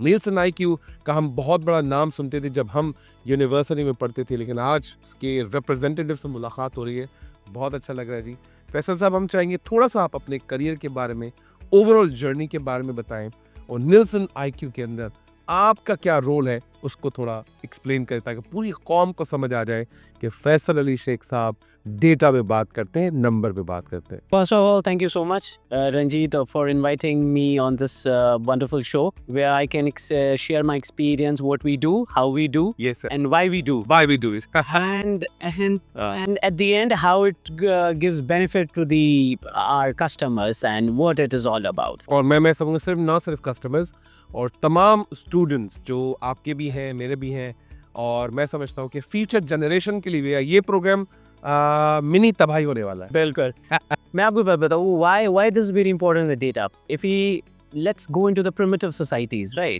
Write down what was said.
Nielsen IQ का हम बहुत बड़ा नाम सुनते थे जब हम यूनिवर्सिटी में पढ़ते थे, लेकिन आज उसके रिप्रेजेंटेटिव से मुलाकात हो रही है, बहुत अच्छा लग रहा है जी। फैसल साहब, हम चाहेंगे थोड़ा सा आप अपने करियर के बारे में, ओवरऑल जर्नी के बारे में बताएं, और नील्सन आईक्यू के अंदर आपका क्या रोल है उसको थोड़ा एक्सप्लेन करें, ताकि पूरी कौम को समझ आ जाए कि फैसल अली शेख साहब डेटा पे बात करते हैं, नंबर पे बात करते हैं। First of all, thank you so much, Ranjit, for inviting me on this wonderful show where I can share my experience, what we do, how we do, Yes, sir. and why we do. Why we do it? And at the end, how it gives benefit to our customers and what it is all about. और मैं समझूंगा सिर्फ ना सिर्फ customers और तमाम students जो आपके भी हैं, मेरे भी हैं, और मैं समझता हूँ कि फ्यूचर जनरेशन के लिए भी ये प्रोग्राम मिनी तबाही होने वाला है। बिल्कुल। मैं आपको बात बताऊँ why this is very important, the data. If we let's go into the primitive societies, right?